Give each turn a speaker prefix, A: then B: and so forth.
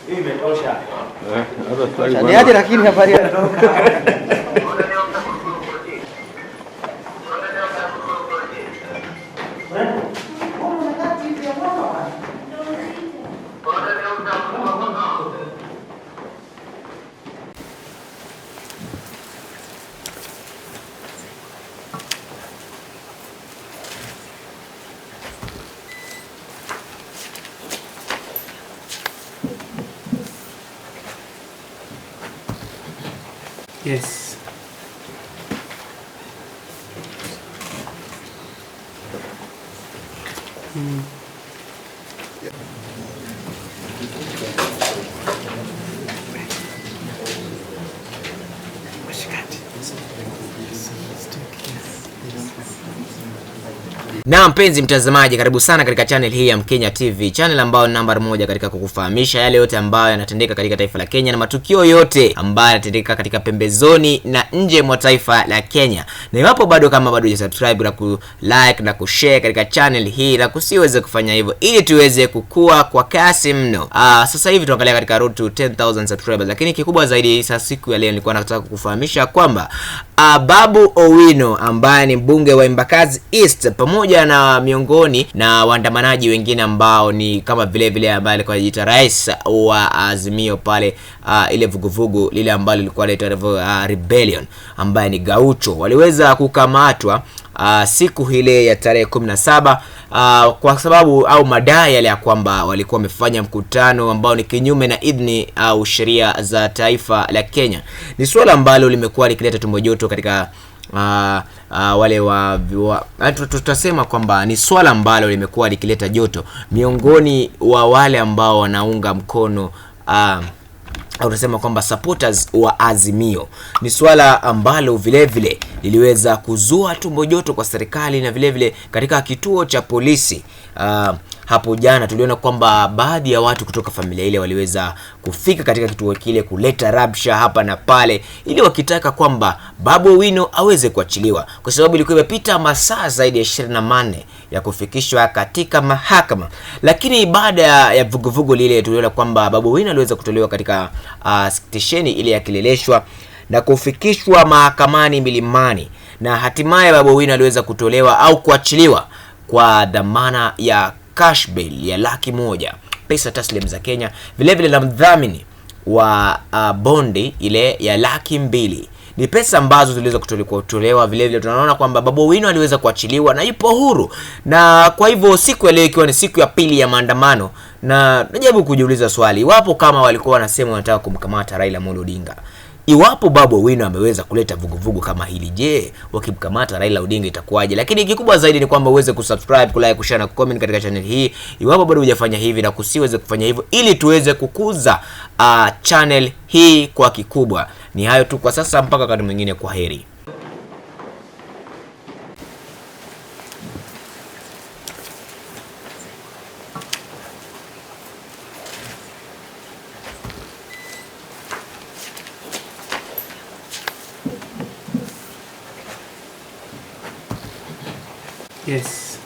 A: Imetosha.
B: Niaje lakini habari ya
C: Yes.
D: Na mpenzi mtazamaji, karibu sana katika channel hii ya Mkenya TV, channel ambayo ni namba 1 katika kukufahamisha yale yote ambayo yanatendeka katika taifa la Kenya na matukio yote ambayo yanatendeka katika pembezoni na nje mwa taifa la Kenya. Na iwapo bado hujasubscribe na ku-like na ku-share katika channel hii, na kusiweze kufanya hivyo ili tuweze kukua kwa kasi mno. Sasa hivi tunaangalia katika road to 10,000 subscribers, lakini kikubwa zaidi sasa siku ya leo nilikuwa nataka kukufahamisha kwamba Babu Owino ambaye ni mbunge wa Embakasi East pamoja na miongoni na waandamanaji wengine ambao ni kama vile ambaye alikuwa anajiita rais wa Azimio pale, ile vuguvugu lile ambalo lilikuwa linaitwa Rebellion, ambaye ni Gaucho, waliweza kukamatwa siku ile ya tarehe 17 kwa sababu au madai yale ya kwamba walikuwa wamefanya mkutano ambao ni kinyume na idhini au sheria za taifa la Kenya. Ni swala ambalo limekuwa likileta tumbo joto katika wale tutasema kwamba ni swala ambalo limekuwa likileta joto miongoni wa wale ambao wanaunga mkono au tunasema kwamba supporters wa Azimio. Ni swala ambalo vile liliweza kuzua tumbo joto kwa serikali na vile katika kituo cha polisi. Hapo jana tuliona kwamba baadhi ya watu kutoka familia ile waliweza kufika katika kituo kile kuleta rabsha hapa na pale, ili wakitaka kwamba Babu Owino aweze kuachiliwa, kwa sababu ilikuwa imepita masaa zaidi ya 24 ya kufikishwa katika mahakama. Lakini baada ya vuguvugu lile tuliona kwamba Babu Owino aliweza kutolewa katika stesheni ile ya Kileleshwa na kufikishwa mahakamani Milimani, na hatimaye Babu Owino aliweza kutolewa au kuachiliwa kwa dhamana ya cash bail ya $100,000 pesa taslim za Kenya, vile na mdhamini wa bondi ile ya $200,000. Ni pesa ambazo ziliweza kutolewa. Vile tunaona kwamba Babu Owino aliweza kuachiliwa na yupo huru. Na kwa hivyo siku ya leo ikiwa ni siku ya pili ya maandamano, na najaribu kujiuliza swali, iwapo kama walikuwa wanasema wanataka kumkamata Raila Amolo Odinga, iwapo Babu Owino ameweza kuleta vuguvugu kama hili, je, wakimkamata Raila Odinga itakuwaje? Lakini kikubwa zaidi ni kwamba uweze kusubscribe, kulike, kushare na kucomment katika channel hii iwapo bado hujafanya hivi, na kusiweze kufanya hivyo ili tuweze kukuza channel hii kwa kikubwa. Ni hayo tu kwa sasa, mpaka wakati mwingine, kwa heri.
C: Yes.